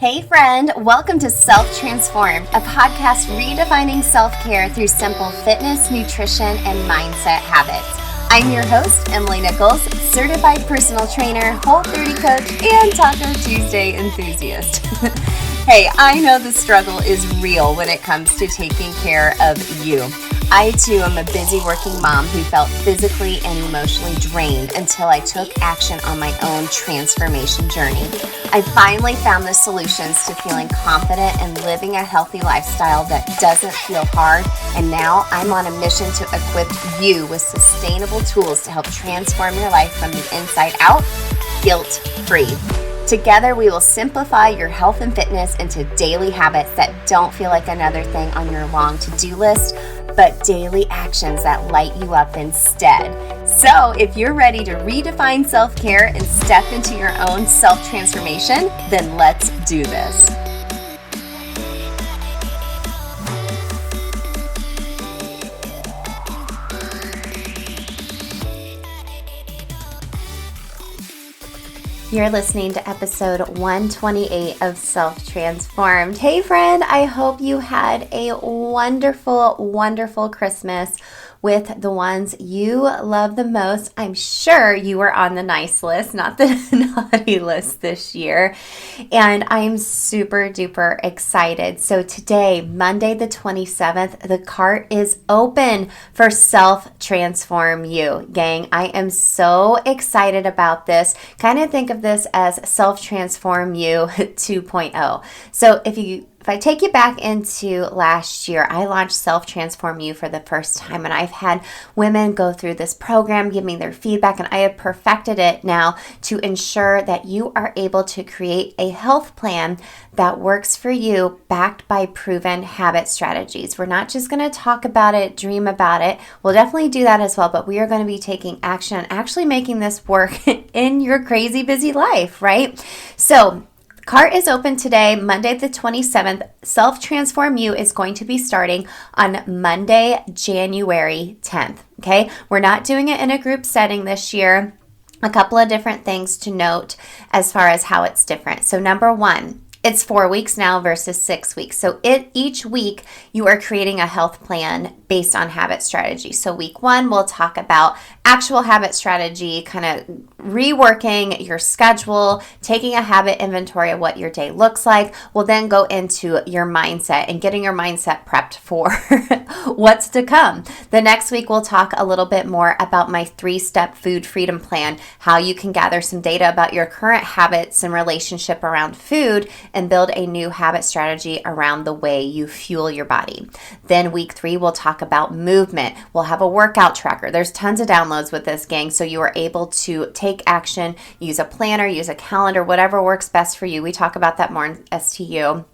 Hey friend, welcome to Self Transformed, a podcast redefining self-care through simple fitness, nutrition, and mindset habits. I'm your host, Emily Nichols, certified personal trainer, Whole30 coach, and Taco Tuesday enthusiast. Hey, I know the struggle is real when it comes to taking care of you. I too am a busy working mom who felt physically and emotionally drained until I took action on my own transformation journey. I finally found the solutions to feeling confident and living a healthy lifestyle that doesn't feel hard, and now I'm on a mission to equip you with sustainable tools to help transform your life from the inside out, guilt-free. Together, we will simplify your health and fitness into daily habits that don't feel like another thing on your long to-do list, but daily actions that light you up instead. So if you're ready to redefine self-care and step into your own self-transformation, then let's do this. You're listening to episode 128 of Self Transformed. Hey friend, I hope you had a wonderful, wonderful Christmas with the ones you love the most. I'm sure you were on the nice list, not the naughty list this year. And I'm super duper excited. So today, Monday the 27th, the cart is open for Self Transform You. Gang, I am so excited about this. Kind of think of this as Self Transform You 2.0. So if I take you back into last year, I launched Self Transform You for the first time, and I've had women go through this program, give me their feedback, and I have perfected it now to ensure that you are able to create a health plan that works for you, backed by proven habit strategies. We're not just going to talk about it, dream about it. We'll definitely do that as well, but we are going to be taking action and actually making this work in your crazy busy life, right? So, cart is open today, Monday the 27th. Self Transform You is going to be starting on Monday, January 10th, okay? We're not doing it in a group setting this year. A couple of different things to note as far as how it's different. So number one, it's 4 weeks now versus 6 weeks. So each week you are creating a health plan based on habit strategy. So week one, we'll talk about actual habit strategy, kind of reworking your schedule, taking a habit inventory of what your day looks like. We'll then go into your mindset and getting your mindset prepped for what's to come. The next week, we'll talk a little bit more about my 3-step food freedom plan, how you can gather some data about your current habits and relationship around food and build a new habit strategy around the way you fuel your body. Then week 3, we'll talk about movement. We'll have a workout tracker. There's tons of downloads with this, gang, so you are able to take action, use a planner, use a calendar, whatever works best for you. We talk about that more in STU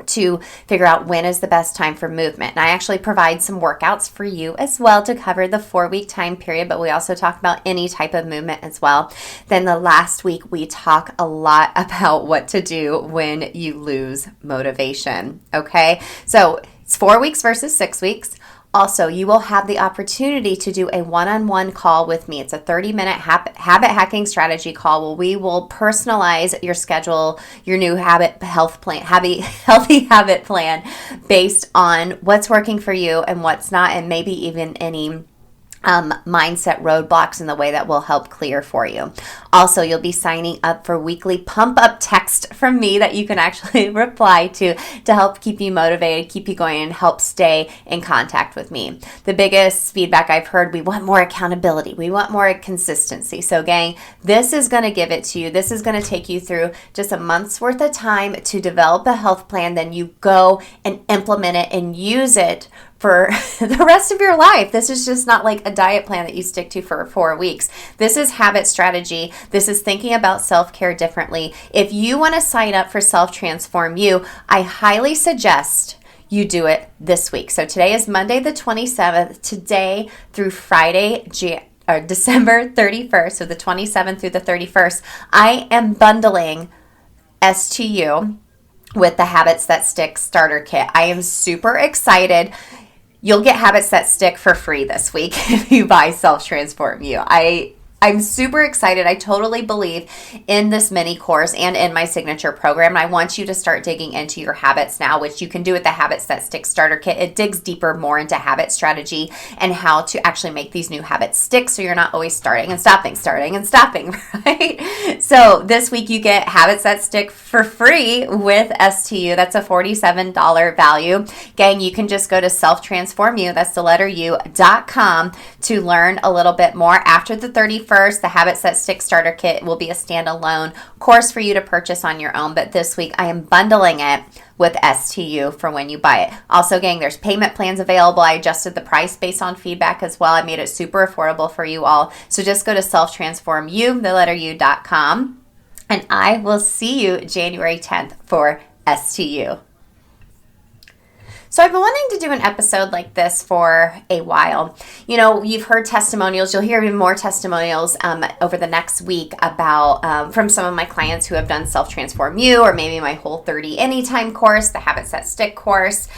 to figure out when is the best time for movement. And I actually provide some workouts for you as well to cover the 4-week time period, but we also talk about any type of movement as well. Then the last week, we talk a lot about what to do when you lose motivation, okay? So it's 4 weeks versus 6 weeks. Also, you will have the opportunity to do a one-on-one call with me. It's a 30-minute habit hacking strategy call where we will personalize your schedule, your new healthy habit plan based on what's working for you and what's not, and maybe even any mindset roadblocks in the way that will help clear for you. Also, you'll be signing up for weekly pump up text from me that you can actually reply to help keep you motivated, keep you going, and help stay in contact with me. The biggest feedback I've heard, we want more accountability. We want more consistency. So gang, this is going to give it to you. This is going to take you through just a month's worth of time to develop a health plan. Then you go and implement it and use it for the rest of your life. This is just not like a diet plan that you stick to for 4 weeks. This is habit strategy. This is thinking about self-care differently. If you want to sign up for Self Transform You, I highly suggest you do it this week. So today is Monday the 27th. Today through Friday, December 31st, so the 27th through the 31st, I am bundling STU with the Habits That Stick starter kit. I am super excited. You'll get Habits That Stick for free this week if you buy Self Transform You. I I'm super excited. I totally believe in this mini course and in my signature program. And I want you to start digging into your habits now, which you can do with the Habits That Stick Starter Kit. It digs deeper more into habit strategy and how to actually make these new habits stick so you're not always starting and stopping, right? So this week you get Habits That Stick for free with STU. That's a $47 value. Gang, you can just go to selftransformu, that's the letter U.com, to learn a little bit more. After the 31st, the Habits That Stick Starter Kit will be a standalone course for you to purchase on your own, but this week I am bundling it with STU for when you buy it. Also, gang, there's payment plans available. I adjusted the price based on feedback as well. I made it super affordable for you all. So just go to selftransformu, the letter U.com, and I will see you January 10th for STU. So I've been wanting to do an episode like this for a while. You know, you've heard testimonials. You'll hear even more testimonials over the next week about from some of my clients who have done Self-Transform You, or maybe my Whole30 Anytime course, the Habits That Stick course.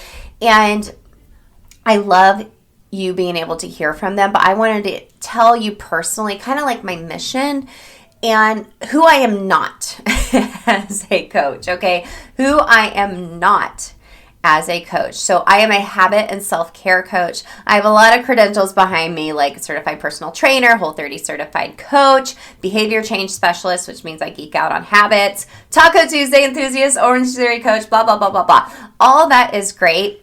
And I love you being able to hear from them, but I wanted to tell you personally, kind of like my mission and who I am not as a coach, okay? Who I am not as a coach. So I am a habit and self-care coach. I have a lot of credentials behind me, like certified personal trainer, Whole30 certified coach, behavior change specialist, which means I geek out on habits, Taco Tuesday enthusiast, Orange Theory coach, blah, blah, blah, blah, blah. All that is great,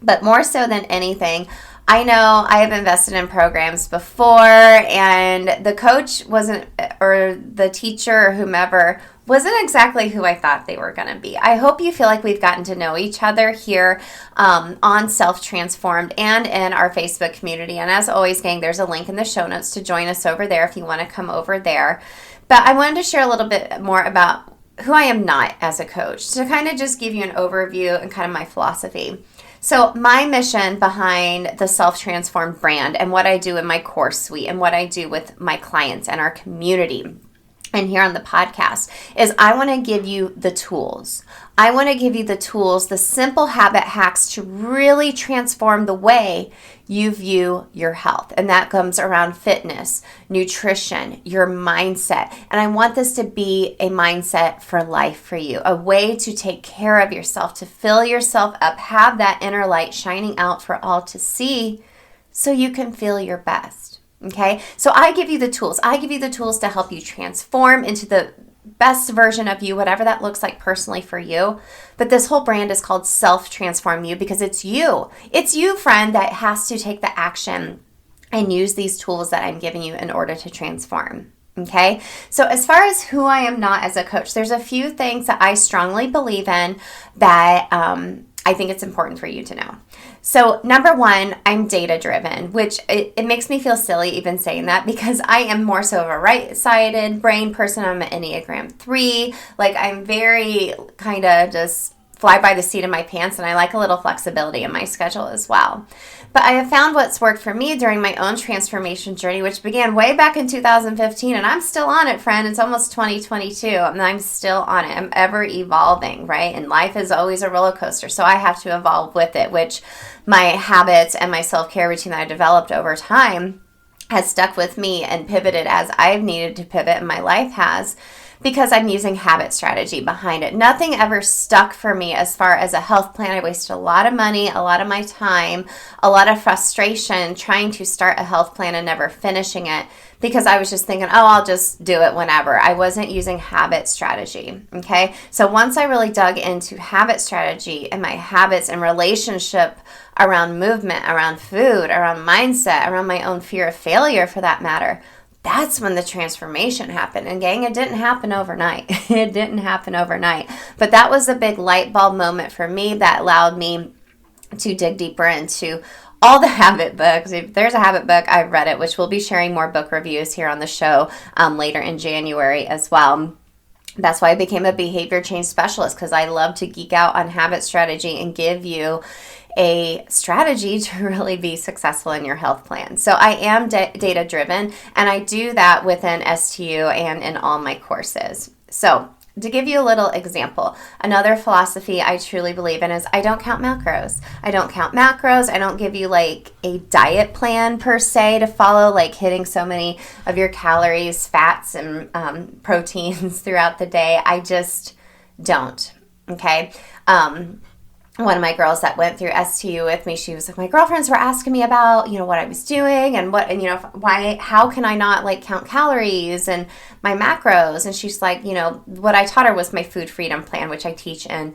but more so than anything, I know I have invested in programs before, and the coach wasn't, or the teacher or whomever wasn't exactly who I thought they were going to be. I hope you feel like we've gotten to know each other here on Self-Transformed and in our Facebook community. And as always, gang, there's a link in the show notes to join us over there if you want to come over there. But I wanted to share a little bit more about who I am not as a coach, to kind of just give you an overview and kind of my philosophy. So my mission behind the Self-Transformed brand and what I do in my course suite and what I do with my clients and our community and here on the podcast is I want to give you the tools. I want to give you the tools, the simple habit hacks to really transform the way you view your health. And that comes around fitness, nutrition, your mindset. And I want this to be a mindset for life for you, a way to take care of yourself, to fill yourself up, have that inner light shining out for all to see so you can feel your best. Okay, so I give you the tools. I give you the tools to help you transform into the best version of you, whatever that looks like personally for you. But this whole brand is called Self-Transform You because it's you. It's you, friend, that has to take the action and use these tools that I'm giving you in order to transform. Okay, so as far as who I am not as a coach, there's a few things that I strongly believe in that I think it's important for you to know. So number one, I'm data driven, which it makes me feel silly even saying that because I am more so of a right-sided brain person. I'm an Enneagram 3. Like I'm very kind of just fly by the seat of my pants, and I like a little flexibility in my schedule as well. But I have found what's worked for me during my own transformation journey, which began way back in 2015, and I'm still on it, friend. It's almost 2022, and I'm still on it. I'm ever evolving, right? And life is always a roller coaster, so I have to evolve with it, which my habits and my self-care routine that I developed over time has stuck with me and pivoted as I've needed to pivot, and my life has, because I'm using habit strategy behind it. Nothing ever stuck for me as far as a health plan. I wasted a lot of money, a lot of my time, a lot of frustration trying to start a health plan and never finishing it because I was just thinking, oh, I'll just do it whenever. I wasn't using habit strategy, okay? So once I really dug into habit strategy and my habits and relationship around movement, around food, around mindset, around my own fear of failure for that matter, that's when the transformation happened. And gang, it didn't happen overnight. It didn't happen overnight. But that was a big light bulb moment for me that allowed me to dig deeper into all the habit books. If there's a habit book, I've read it, which we'll be sharing more book reviews here on the show later in January as well. That's why I became a behavior change specialist, because I love to geek out on habit strategy and give you a strategy to really be successful in your health plan. So I am data driven, and I do that within STU and in all my courses. So to give you a little example, another philosophy I truly believe in is I don't count macros. I don't count macros. I don't give you like a diet plan per se to follow, like hitting so many of your calories, fats, and proteins throughout the day. I just don't. Okay. One of my girls that went through STU with me, she was like, my girlfriends were asking me about, what I was doing and how can I not like count calories and my macros? And she's like, what I taught her was my food freedom plan, which I teach in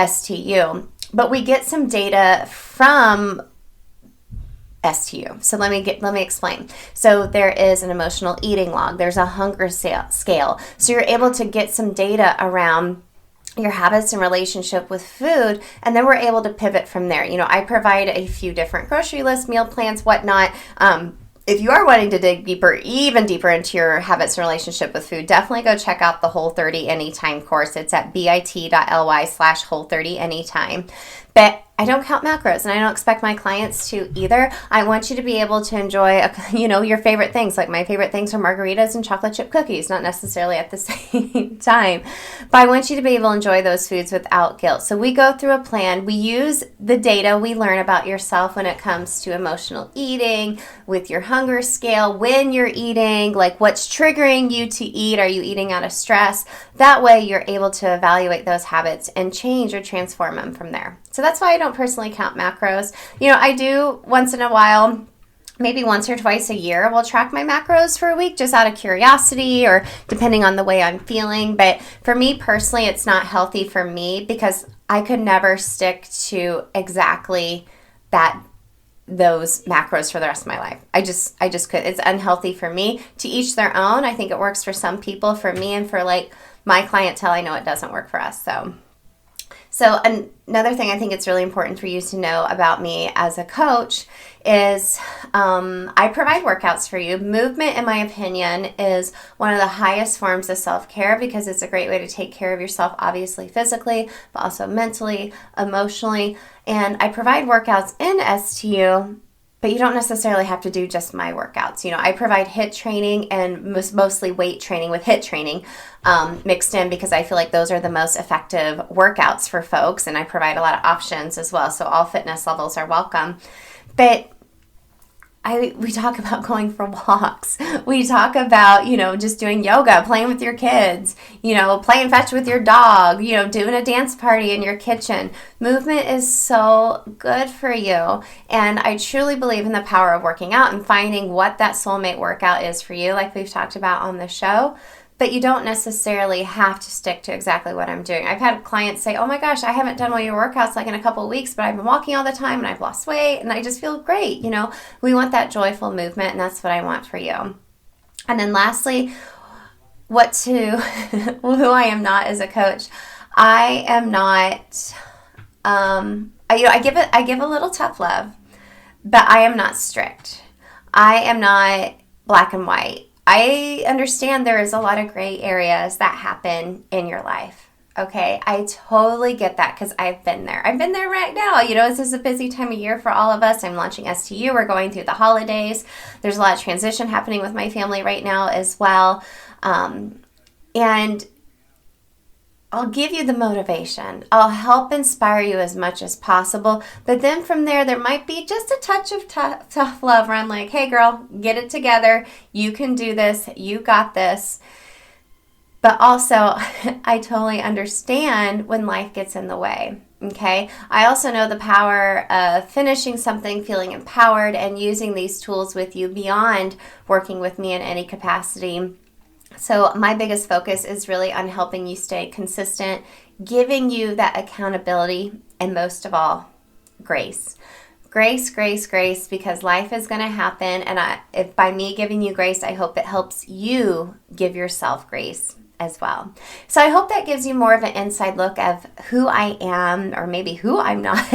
STU. But we get some data from STU. So let me explain. So there is an emotional eating log. There's a hunger scale. So you're able to get some data around your habits and relationship with food, and then we're able to pivot from there. I provide a few different grocery lists, meal plans, whatnot. If you are wanting to dig deeper, even deeper into your habits and relationship with food, definitely go check out the Whole30 Anytime course. It's at bit.ly/Whole30 Anytime. But I don't count macros, and I don't expect my clients to either. I want you to be able to enjoy, your favorite things. Like my favorite things are margaritas and chocolate chip cookies, not necessarily at the same time. But I want you to be able to enjoy those foods without guilt. So we go through a plan. We use the data we learn about yourself when it comes to emotional eating, with your hunger scale, when you're eating, like what's triggering you to eat. Are you eating out of stress? That way you're able to evaluate those habits and change or transform them from there. So that's why I don't personally count macros. I do once in a while, maybe once or twice a year, we'll track my macros for a week just out of curiosity or depending on the way I'm feeling. But for me personally, it's not healthy for me because I could never stick to exactly those macros for the rest of my life. I just could. It's unhealthy for me. To each their own. I think it works for some people. For me and for like my clientele, I know it doesn't work for us. So another thing I think it's really important for you to know about me as a coach is I provide workouts for you. Movement, in my opinion, is one of the highest forms of self-care because it's a great way to take care of yourself, obviously physically, but also mentally, emotionally. And I provide workouts in STU, but you don't necessarily have to do just my workouts. I provide HIIT training and mostly weight training with HIIT training mixed in because I feel like those are the most effective workouts for folks, and I provide a lot of options as well. So all fitness levels are welcome. But we talk about going for walks. We talk about, just doing yoga, playing with your kids, playing fetch with your dog, doing a dance party in your kitchen. Movement is so good for you. And I truly believe in the power of working out and finding what that soulmate workout is for you, like we've talked about on the show. But you don't necessarily have to stick to exactly what I'm doing. I've had clients say, oh my gosh, I haven't done one of your workouts like in a couple of weeks, but I've been walking all the time and I've lost weight and I just feel great. We want that joyful movement, and that's what I want for you. And then lastly, who I am not as a coach. I am not, I give a little tough love, but I am not strict. I am not black and white. I understand there is a lot of gray areas that happen in your life. Okay, I totally get that because I've been there. I've been there right now. This is a busy time of year for all of us. I'm launching STU. We're going through the holidays. There's a lot of transition happening with my family right now as well. And I'll give you the motivation. I'll help inspire you as much as possible. But then from there might be just a touch of tough love where I'm like, hey girl, get it together. You can do this. You got this. But also, I totally understand when life gets in the way. Okay. I also know the power of finishing something, feeling empowered, and using these tools with you beyond working with me in any capacity. So my biggest focus is really on helping you stay consistent, giving you that accountability, and most of all, grace. Grace, grace, grace, because life is going to happen. And if by me giving you grace, I hope it helps you give yourself grace as well. So I hope that gives you more of an inside look of who I am, or maybe who I'm not,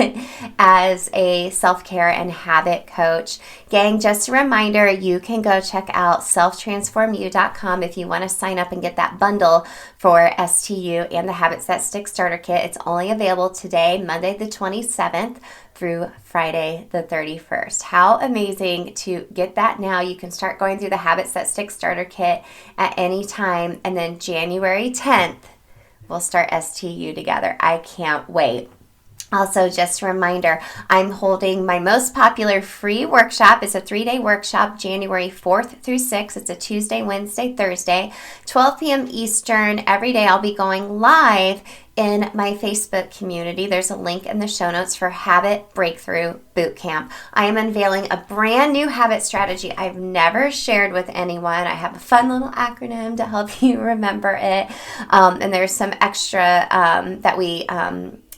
as a self-care and habit coach. Gang, just a reminder, you can go check out selftransformu.com if you want to sign up and get that bundle for STU and the Habits That Stick Starter Kit. It's only available today, Monday the 27th, through Friday the 31st. How amazing to get that now. You can start going through the Habits That Stick Starter Kit at any time, and then January 10th, we'll start STU together. I can't wait. Also, just a reminder, I'm holding my most popular free workshop. It's a 3-day workshop, January 4th through 6th. It's a Tuesday, Wednesday, Thursday, 12 p.m. Eastern. Every day I'll be going live in my Facebook community. There's a link in the show notes for Habit Breakthrough Bootcamp. I am unveiling a brand new habit strategy I've never shared with anyone. I have a fun little acronym to help you remember it. And there's some extra that we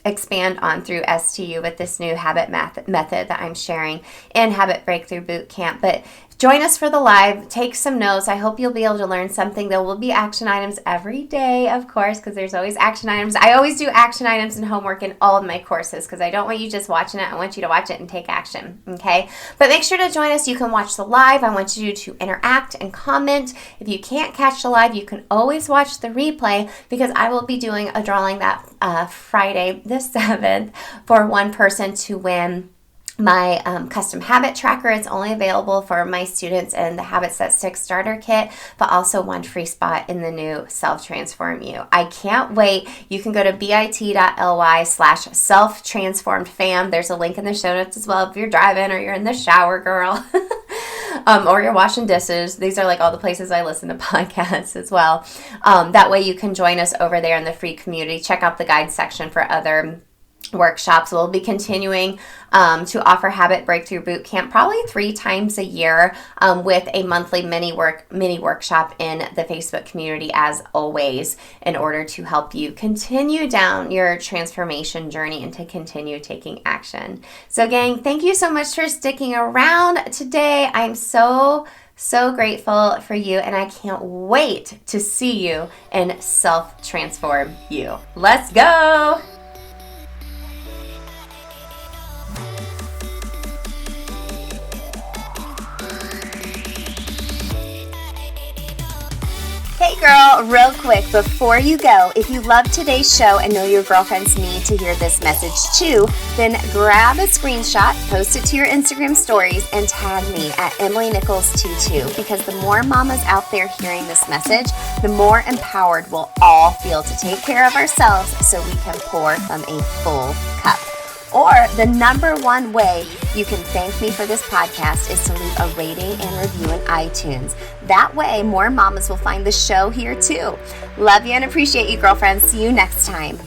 expand on through STU with this new habit method that I'm sharing in Habit Breakthrough Bootcamp. But join us for the live. Take some notes. I hope you'll be able to learn something. There will be action items every day, of course, because there's always action items. I always do action items and homework in all of my courses because I don't want you just watching it. I want you to watch it and take action, okay? But make sure to join us. You can watch the live. I want you to interact and comment. If you can't catch the live, you can always watch the replay because I will be doing a drawing that Friday the 7th for one person to win my custom habit tracker. It's only available for my students in the Habits That Stick starter kit, but also one free spot in the new Self Transform You. I can't wait. You can go to bit.ly/self-transformed-fam. There's a link in the show notes as well if you're driving or you're in the shower, girl. Or you're washing dishes. These are like all the places I listen to podcasts as well. That way you can join us over there in the free community. Check out the guide section for other workshops. We'll be continuing to offer Habit Breakthrough Bootcamp probably 3 times a year with a monthly mini workshop in the Facebook community as always in order to help you continue down your transformation journey and to continue taking action. So gang, thank you so much for sticking around today. I'm so grateful for you, and I can't wait to see you in Self Transform You. Let's go! Hey girl, real quick before you go, if you love today's show and know your girlfriends need to hear this message too, then grab a screenshot, post it to your Instagram stories, and tag me at EmilyNichols22 because the more mamas out there hearing this message, the more empowered we'll all feel to take care of ourselves so we can pour from a full cup. Or the number one way you can thank me for this podcast is to leave a rating and review in iTunes. That way, more mamas will find the show here too. Love you and appreciate you, girlfriends. See you next time.